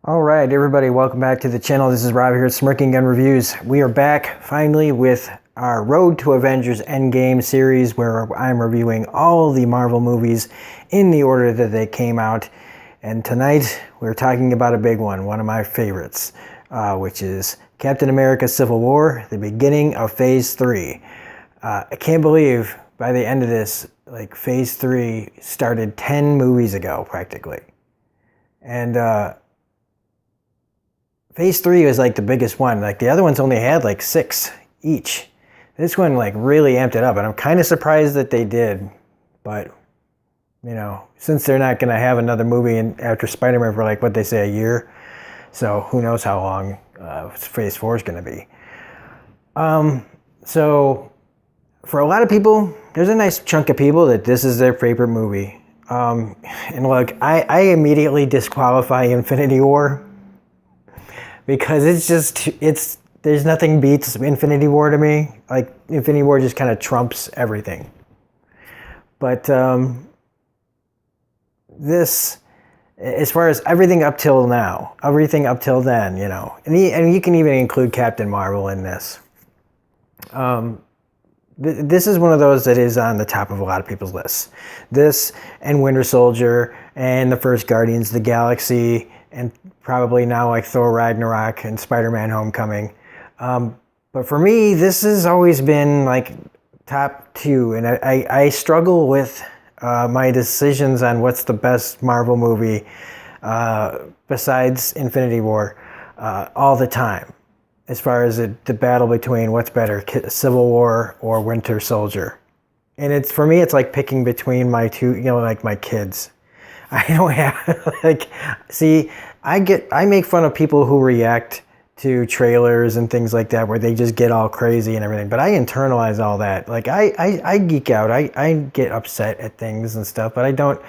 All right, everybody, welcome back to the channel. This is Rob here at Smirking Gun Reviews. We are back finally with our Road to Avengers Endgame series where I'm reviewing all the Marvel movies in the order that they came out. And tonight we're talking about a big one of my favorites, which is Captain America Civil War, the beginning of Phase 3. I can't believe by the end of this, like Phase 3 started 10 movies ago practically. And Phase 3 was like the biggest one. Like the other ones only had like 6 each. This one like really amped it up, and I'm kind of surprised that they did. But you know, since they're not going to have another movie after Spider-Man for like what they say a year, so who knows how long Phase 4 is going to be. So for a lot of people, there's a nice chunk of people that this is their favorite movie. And look, I immediately disqualify Infinity War. Because there's nothing beats Infinity War to me. Like, Infinity War just kind of trumps everything. But this, as far as everything up till now, everything up till then, you know, and you can even include Captain Marvel in this. This is one of those that is on the top of a lot of people's lists. This and Winter Soldier and the first Guardians of the Galaxy and probably now like Thor Ragnarok and Spider-Man Homecoming. But for me, this has always been like top 2. And I struggle with my decisions on what's the best Marvel movie besides Infinity War all the time. As far as the battle between what's better, Civil War or Winter Soldier. And for me, it's like picking between my two, you know, like my kids. I don't have, like, see, I make fun of people who react to trailers and things like that where they just get all crazy and everything, but I internalize all that. Like, I geek out, I get upset at things and stuff, but I don't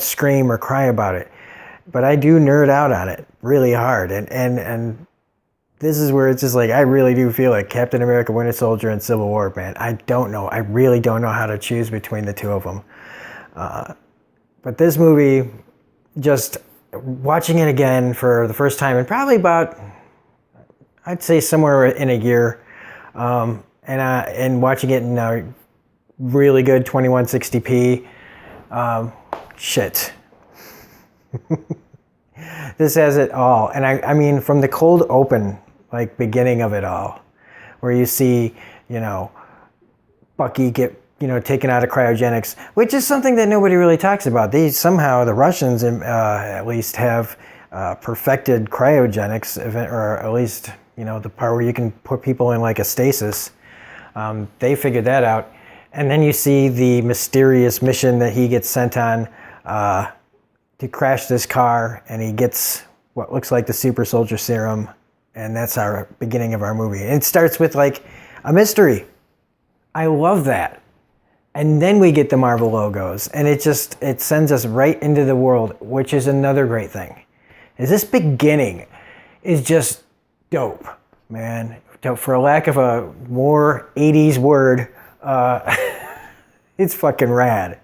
scream or cry about it. But I do nerd out on it really hard, and this is where it's just like, I really do feel like Captain America, Winter Soldier, and Civil War, man. I don't know, I really don't know how to choose between the two of them. But this movie, just watching it again for the first time in probably about, I'd say somewhere in a year, and watching it in really good 2160p, shit. This has it all. And I mean, from the cold open, like beginning of it all, where you see, you know, Bucky get, you know, taken out of cryogenics, which is something that nobody really talks about. The Russians at least have perfected cryogenics, or at least, you know, the part where you can put people in like a stasis. They figured that out. And then you see the mysterious mission that he gets sent on to crash this car, and he gets what looks like the super soldier serum. And that's our beginning of our movie. And it starts with like a mystery. I love that. And then we get the Marvel logos, and it sends us right into the world, which is another great thing. Is this beginning is just dope, man. For a lack of a more 80s word, it's fucking rad.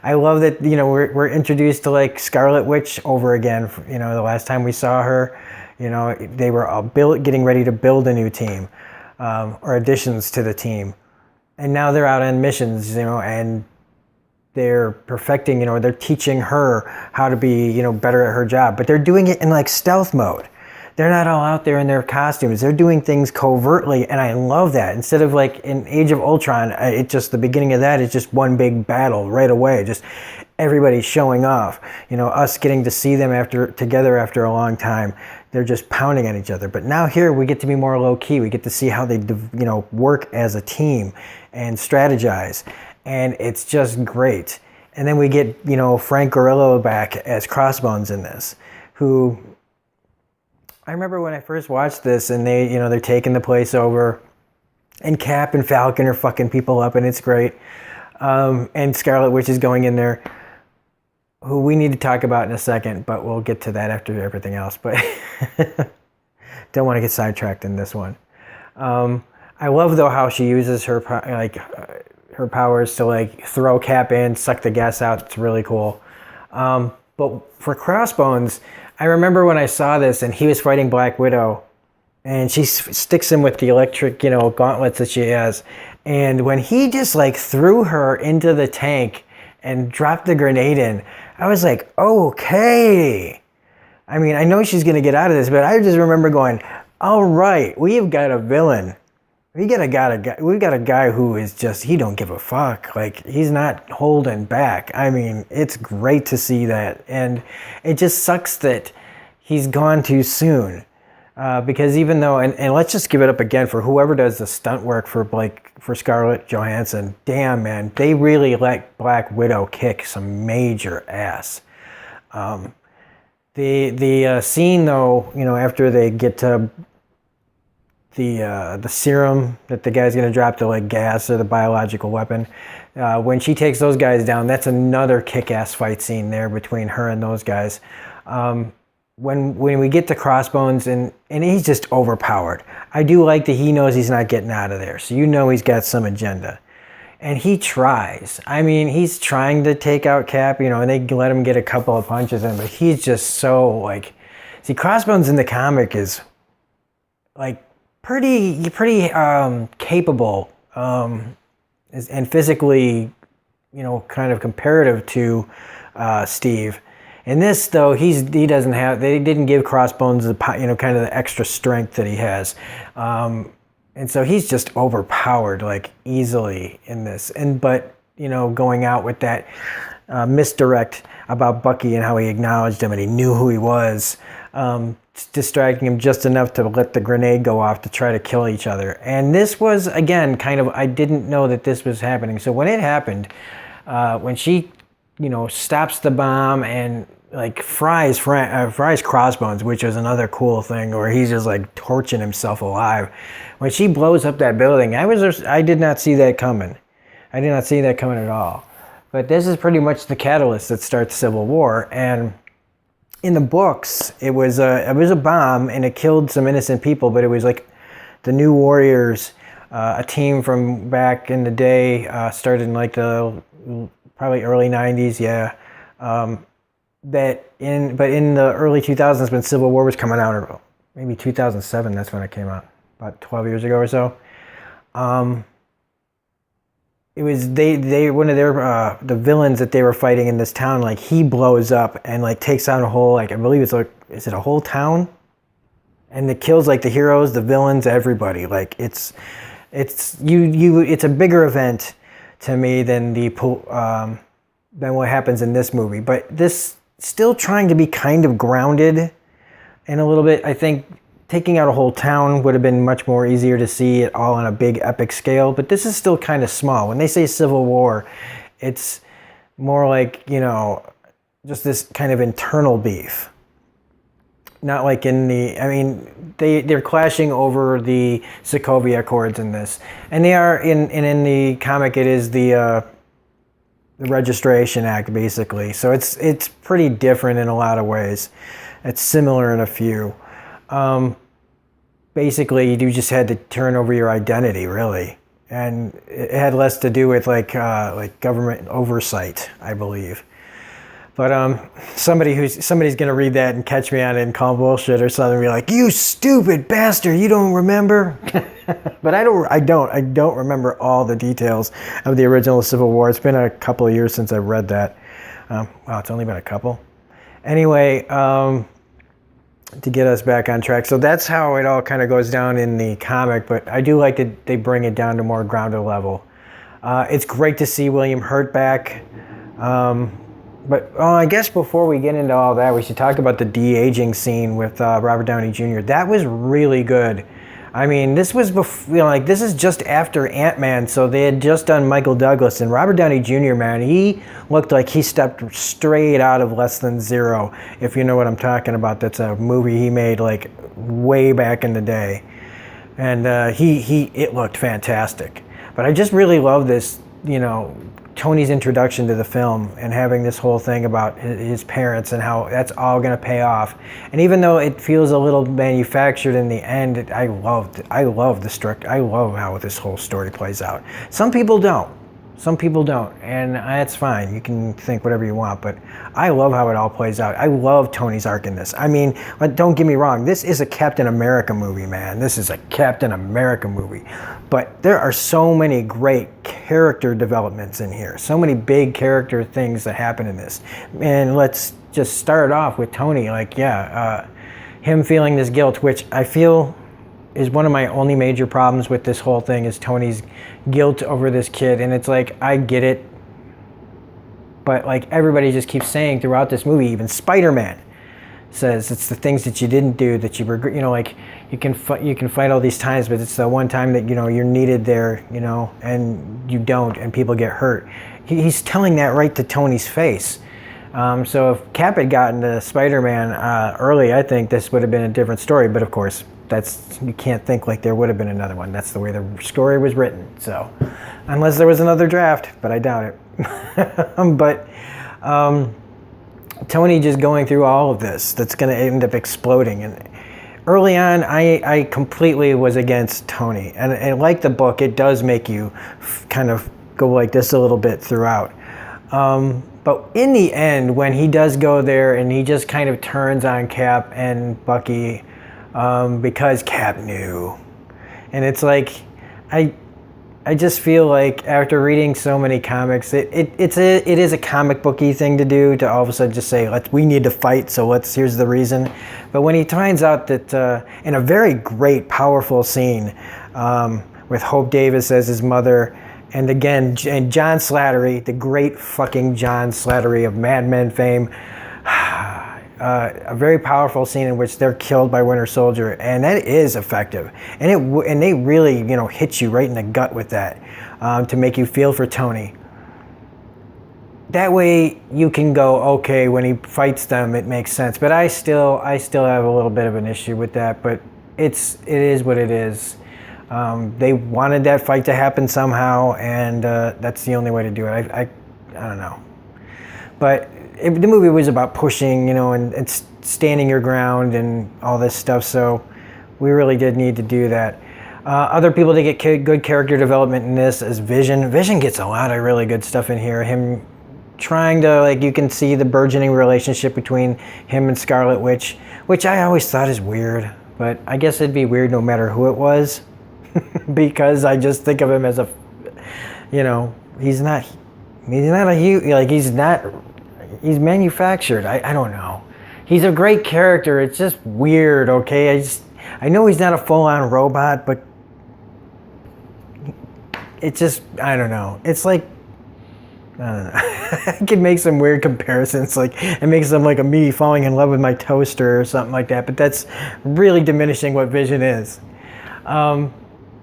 I love that, you know, we're introduced to like Scarlet Witch over again. You know, the last time we saw her, you know, they were getting ready to build a new team, or additions to the team. And now they're out on missions, you know, and they're perfecting, you know, they're teaching her how to be, you know, better at her job. But they're doing it in like stealth mode. They're not all out there in their costumes. They're doing things covertly, and I love that. Instead of like in Age of Ultron, the beginning of that is just one big battle right away. Just everybody showing off. You know, us getting to see them together after a long time. They're just pounding at each other. But now here we get to be more low key. We get to see how they, you know, work as a team and strategize, and it's just great. And then we get, you know, Frank Grillo back as Crossbones in this, who I remember when I first watched this, and they, you know, they're taking the place over, and Cap and Falcon are fucking people up, and it's great. And Scarlet Witch is going in there, who we need to talk about in a second, but we'll get to that after everything else. But don't want to get sidetracked in this one. I love though how she uses her powers to like throw Cap in, suck the gas out. It's really cool. But for Crossbones, I remember when I saw this and he was fighting Black Widow, and she sticks him with the electric, gauntlets that she has. And when he just like threw her into the tank and dropped the grenade in, I was like, okay. I mean, I know she's going to get out of this, but I just remember going, all right, we've got a villain. We've got a guy who is just, he don't give a fuck. Like, he's not holding back. I mean, it's great to see that. And it just sucks that he's gone too soon. Because even though, and let's just give it up again for whoever does the stunt work for Scarlett Johansson. Damn, man, they really let Black Widow kick some major ass. The scene though, after they get to the serum that the guy's gonna drop, the like gas or the biological weapon, when she takes those guys down, that's another kick-ass fight scene there between her and those guys. When we get to Crossbones and he's just overpowered. I do like that he knows he's not getting out of there. So he's got some agenda. And he tries. I mean, he's trying to take out Cap, and they let him get a couple of punches in, but he's just so like, see, Crossbones in the comic is like pretty capable and physically, kind of comparative to Steve. In this, though, they didn't give Crossbones the, kind of the extra strength that he has. And so he's just overpowered, like, easily in this. But, going out with that misdirect about Bucky and how he acknowledged him and he knew who he was, distracting him just enough to let the grenade go off to try to kill each other. And this was, again, kind of, I didn't know that this was happening. So when it happened, when she, stops the bomb and like fries Crossbones, which is another cool thing where he's just like torching himself alive. When she blows up that building, I did not see that coming. I did not see that coming at all. But this is pretty much the catalyst that starts Civil War. And in the books, it was a bomb and it killed some innocent people, but it was like the New Warriors, a team from back in the day, started in like the probably early 90s, yeah. But in the early 2000s when Civil War was coming out, or maybe 2007, that's when it came out, about 12 years ago or so. It was one of their the villains that they were fighting in this town, like he blows up and like takes out a whole, like I believe it's like, is it a whole town? And it kills like the heroes, the villains, everybody. Like it's a bigger event to me than than what happens in this movie. But this still trying to be kind of grounded in a little bit. I think taking out a whole town would have been much more easier to see it all on a big epic scale, but this is still kind of small. When they say Civil War, it's more like, just this kind of internal beef. Not like they're clashing over the Sokovia Accords in this. And they are, in the comic, it is the Registration Act, basically. So it's pretty different in a lot of ways. It's similar in a few. Basically, you just had to turn over your identity, really. And it had less to do with like government oversight, I believe. But somebody's gonna read that and catch me on it and call bullshit or something and be like, "You stupid bastard, you don't remember?" But I don't remember all the details of the original Civil War. It's been a couple of years since I've read that. Wow, it's only been a couple. Anyway, to get us back on track. So that's how it all kind of goes down in the comic, but I do like that they bring it down to more grounded level. It's great to see William Hurt back. But I guess before we get into all that, we should talk about the de-aging scene with Robert Downey Jr. That was really good. I mean, this was before, this is just after Ant-Man, so they had just done Michael Douglas, and Robert Downey Jr., man, he looked like he stepped straight out of Less Than Zero, if you know what I'm talking about. That's a movie he made like way back in the day, and it looked fantastic. But I just really love this, Tony's introduction to the film and having this whole thing about his parents and how that's all going to pay off. And even though it feels a little manufactured in the end, I love how this whole story plays out. Some people don't. Some people don't, and that's fine. You can think whatever you want, but I love how it all plays out. I love Tony's arc in this. I mean, but don't get me wrong, this is a Captain America movie, man. This is a Captain America movie. But there are so many great character developments in here, so many big character things that happen in this. And let's just start off with Tony, like, him feeling this guilt, which I feel is one of my only major problems with this whole thing, is Tony's guilt over this kid. And it's like, I get it, but like everybody just keeps saying throughout this movie, even Spider-Man says it's the things that you didn't do that you regret. You know, like you can fight all these times, but it's the one time that, you know, you're needed there, you know, and you don't, and people get hurt. He's telling that right to Tony's face. So if Cap had gotten to Spider-Man early, I think this would have been a different story. But of course, you can't think like there would have been another one. That's the way the story was written. So, unless there was another draft, but I doubt it. But Tony just going through all of this, that's going to end up exploding. And early on, I completely was against Tony. And like the book, it does make you kind of go like this a little bit throughout. But in the end, when he does go there and he just kind of turns on Cap and Bucky, because Cap knew. And it's like, I just feel like after reading so many comics, it is a comic booky thing to do, to all of a sudden just say, we need to fight, so here's the reason. But when he finds out that, in a very great, powerful scene, with Hope Davis as his mother, and again, and John Slattery, the great fucking John Slattery of Mad Men fame, a very powerful scene in which they're killed by Winter Soldier, and that is effective. And they really, you know, hit you right in the gut with that, to make you feel for Tony. That way you can go, okay, when he fights them, it makes sense. But I still have a little bit of an issue with that. But it is what it is. They wanted that fight to happen somehow, and that's the only way to do it. I don't know. But the movie was about pushing, you know, and standing your ground and all this stuff. So we really did need to do that. Other people that get good character development in this is Vision. Vision gets a lot of really good stuff in here. Him trying to, like, you can see the burgeoning relationship between him and Scarlet Witch, which I always thought is weird. But I guess it'd be weird no matter who it was. Because I just think of him as a, you know, he's manufactured. I don't know. He's a great character. It's just weird, okay? I know he's not a full-on robot, but it just, I don't know. It's like, I don't know. I could make some weird comparisons, like it makes them like a me falling in love with my toaster or something like that, but that's really diminishing what Vision is.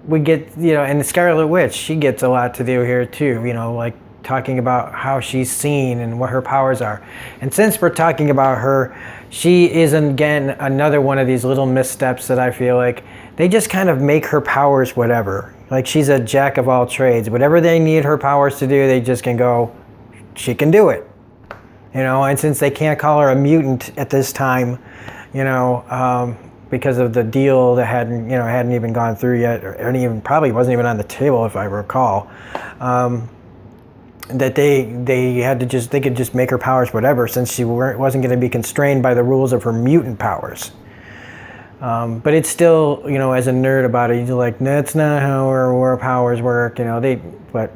We get, you know, and the Scarlet Witch, she gets a lot to do here too, you know, like talking about how she's seen and what her powers are. And since we're talking about her, she is, again, another one of these little missteps that I feel like they just kind of make her powers whatever. Like, she's a jack of all trades. Whatever they need her powers to do, they just can go, she can do it. You know, and since they can't call her a mutant at this time, you know, because of the deal that hadn't even gone through yet, or even probably wasn't even on the table, if I recall, that they could just make her powers whatever, since she wasn't going to be constrained by the rules of her mutant powers. But it's still, you know, as a nerd about it, you're like, that's not how her powers work, you know. But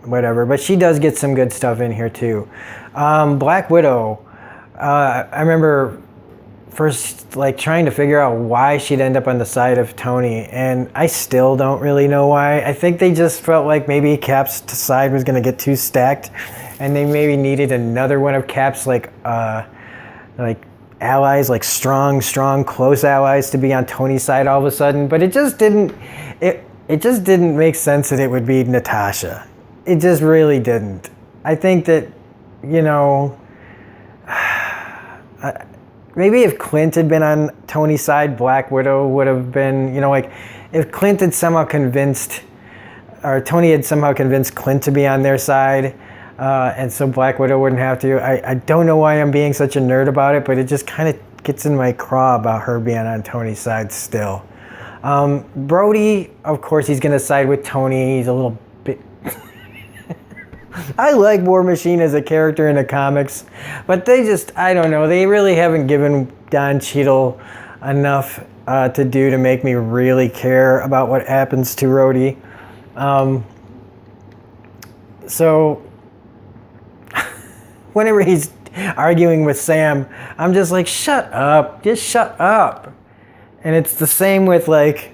whatever. But she does get some good stuff in here too. Black Widow, I remember first, like, trying to figure out why she'd end up on the side of Tony, and I still don't really know why. I think they just felt like maybe Cap's side was going to get too stacked, and they maybe needed another one of Cap's like allies, like strong, close allies, to be on Tony's side all of a sudden. But it just didn't make sense that it would be Natasha. It just really didn't. I think that, you know, maybe if Clint had been on Tony's side, Black Widow would have been, you know, like if Clint had somehow convinced, or Tony had somehow convinced Clint to be on their side, and so Black Widow wouldn't have to. I don't know why I'm being such a nerd about it, but it just kind of gets in my craw about her being on Tony's side still. Brody, of course, he's going to side with Tony. He's a little bit... I like War Machine as a character in the comics, but they just, I don't know, they really haven't given Don Cheadle enough to do to make me really care about what happens to Rhodey. So whenever he's arguing with Sam, I'm just like, shut up, just shut up. And it's the same with like,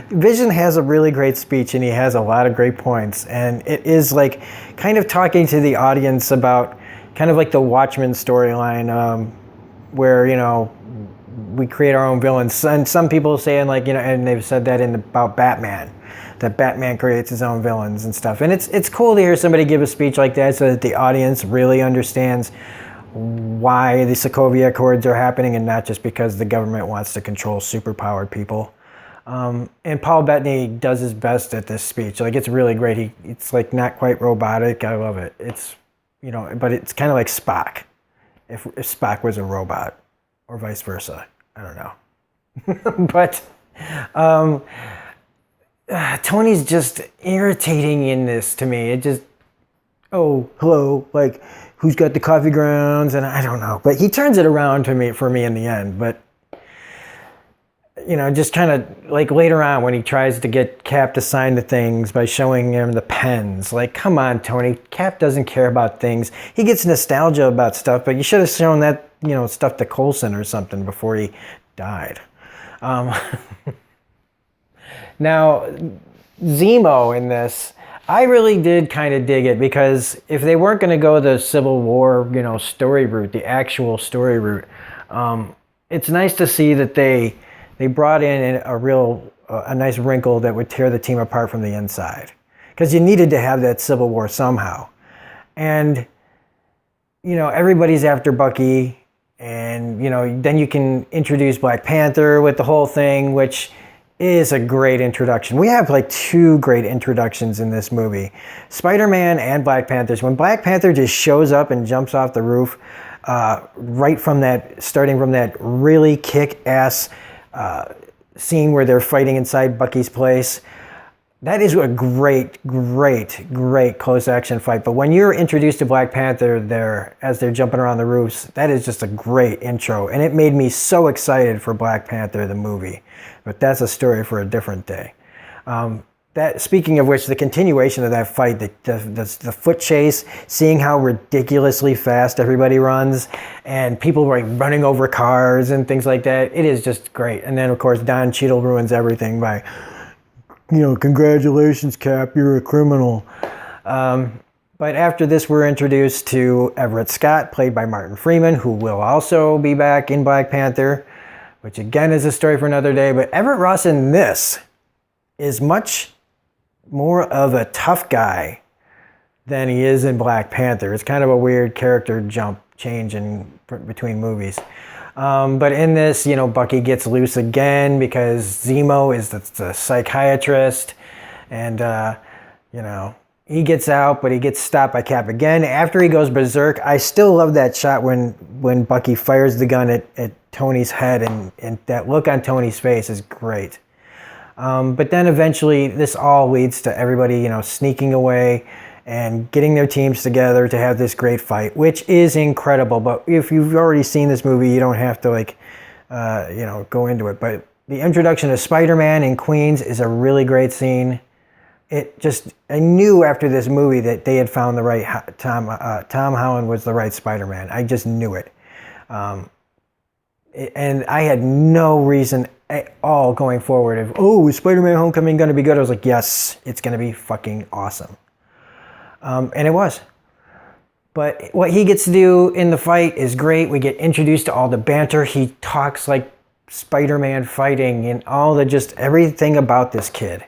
Vision has a really great speech and he has a lot of great points, and it is like kind of talking to the audience about kind of like the Watchmen storyline, where, you know, we create our own villains. And some people saying like, you know, and they've said that about Batman, that Batman creates his own villains and stuff. And it's cool to hear somebody give a speech like that so that the audience really understands why the Sokovia Accords are happening and not just because the government wants to control superpowered people. And Paul Bettany does his best at this speech. Like, it's really great. It's like not quite robotic. I love it. It's, you know, but it's kind of like Spock. If Spock was a robot, or vice versa. I don't know. But Tony's just irritating in this to me. It just, oh, hello, like, who's got the coffee grounds? And I don't know. But he turns it around for me in the end. But, you know, just kind of like later on when he tries to get Cap to sign the things by showing him the pens. Like, come on, Tony. Cap doesn't care about things. He gets nostalgia about stuff, but you should have shown that, you know, stuff to Coulson or something before he died. Now, Zemo in this, I really did kind of dig it, because if they weren't going to go the Civil War, you know, story route, the actual story route, it's nice to see that they brought in a nice wrinkle that would tear the team apart from the inside, because you needed to have that Civil War somehow. And, you know, everybody's after Bucky, and, you know, then you can introduce Black Panther with the whole thing, which is a great introduction. We have like two great introductions in this movie, Spider-Man and Black Panther. When Black Panther just shows up and jumps off the roof, starting from that really kick-ass scene where they're fighting inside Bucky's place. That is a great, great, great close action fight. But when you're introduced to Black Panther there as they're jumping around the roofs, that is just a great intro. And it made me so excited for Black Panther, the movie. But that's a story for a different day. Speaking of which, the continuation of that fight, the foot chase, seeing how ridiculously fast everybody runs, and people like running over cars and things like that, it is just great. And then, of course, Don Cheadle ruins everything by, you know, congratulations, Cap, you're a criminal. But after this, we're introduced to Everett Scott, played by Martin Freeman, who will also be back in Black Panther, which again is a story for another day. But Everett Ross in this is much more of a tough guy than he is in Black Panther. It's kind of a weird character change between movies. But in this, you know, Bucky gets loose again because Zemo is the psychiatrist, and you know, he gets out, but he gets stopped by Cap again. After he goes berserk, I still love that shot when Bucky fires the gun at Tony's head, and that look on Tony's face is great. But then eventually this all leads to everybody, you know, sneaking away and getting their teams together to have this great fight, which is incredible. But if you've already seen this movie, you don't have to you know, go into it. But the introduction of Spider-Man in Queens is a really great scene. I knew after this movie that they had found the right Tom Holland was the right Spider-Man. I just knew it. And I had no reason at all going forward is Spider-Man Homecoming going to be good? I was like, yes, it's going to be fucking awesome. And it was. But what he gets to do in the fight is great. We get introduced to all the banter. He talks like Spider-Man fighting, and everything about this kid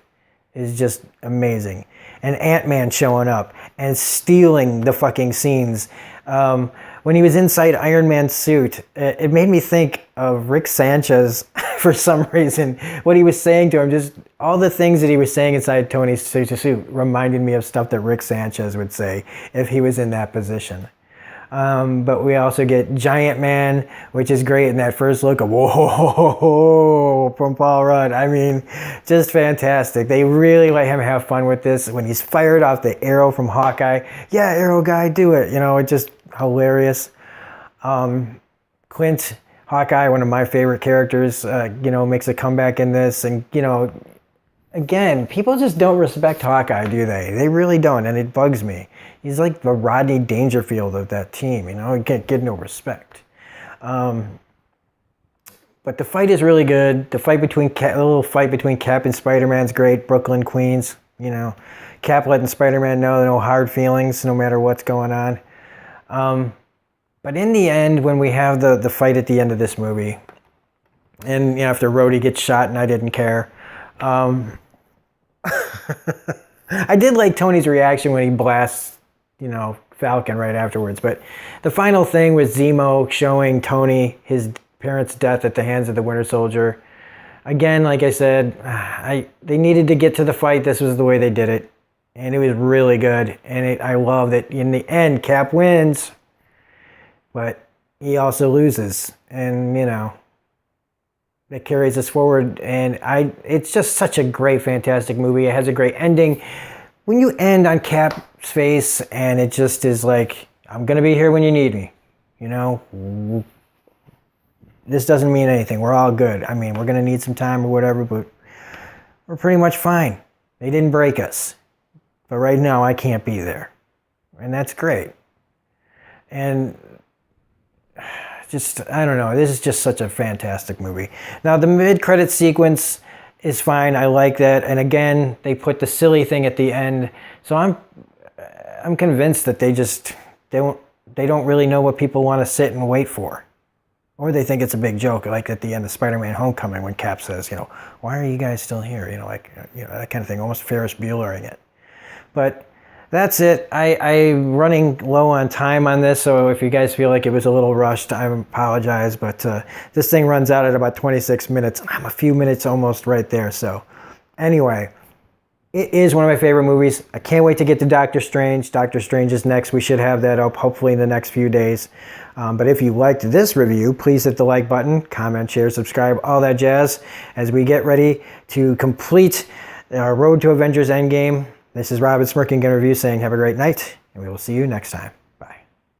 is just amazing. And Ant-Man showing up and stealing the fucking scenes. When he was inside Iron Man's suit, it made me think of Rick Sanchez for some reason. What he was saying to him, just all the things that he was saying inside Tony's suit reminded me of stuff that Rick Sanchez would say if he was in that position. But we also get Giant Man, which is great in that first look of whoa from Paul Rudd. I mean, just fantastic. They really let him have fun with this. When he's fired off the arrow from Hawkeye, yeah, arrow guy, do it. You know, it's just hilarious. Clint, Hawkeye, one of my favorite characters, you know, makes a comeback in this. And, you know, again, people just don't respect Hawkeye, do they? They really don't, and it bugs me. He's like the Rodney Dangerfield of that team, you know? He can't get no respect. But the fight is really good. The little fight between Cap and Spider-Man's great. Brooklyn, Queens, you know. Cap letting Spider-Man know no hard feelings, no matter what's going on. But in the end, when we have the fight at the end of this movie, and you know, after Rhodey gets shot and I didn't care, I did like Tony's reaction when he blasts, you know, Falcon right afterwards. But the final thing was Zemo showing Tony his parents' death at the hands of the Winter Soldier. Again, like I said, they needed to get to the fight. This was the way they did it. And it was really good. And I love that in the end, Cap wins. But he also loses. And, you know, that carries us forward. And it's just such a great, fantastic movie. It has a great ending. When you end on Cap's face and it just is like, I'm going to be here when you need me. You know, this doesn't mean anything. We're all good. I mean, we're going to need some time or whatever, but we're pretty much fine. They didn't break us. But right now, I can't be there. And that's great. And just, I don't know. This is just such a fantastic movie. Now, the mid-credit sequence is fine. I like that. And again, they put the silly thing at the end. So I'm convinced that they don't really know what people want to sit and wait for. Or they think it's a big joke, like at the end of Spider-Man Homecoming when Cap says, you know, why are you guys still here? You know, like, you know, that kind of thing, almost Ferris Buellering it. But that's it. I'm running low on time on this, so if you guys feel like it was a little rushed, I apologize. But this thing runs out at about 26 minutes. I'm a few minutes almost right there. So anyway, it is one of my favorite movies. I can't wait to get to Doctor Strange. Doctor Strange is next. We should have that up hopefully in the next few days. But if you liked this review, please hit the like button, comment, share, subscribe, all that jazz as we get ready to complete our road to Avengers Endgame. This is Robin Smirking Gun Review saying have a great night, and we will see you next time.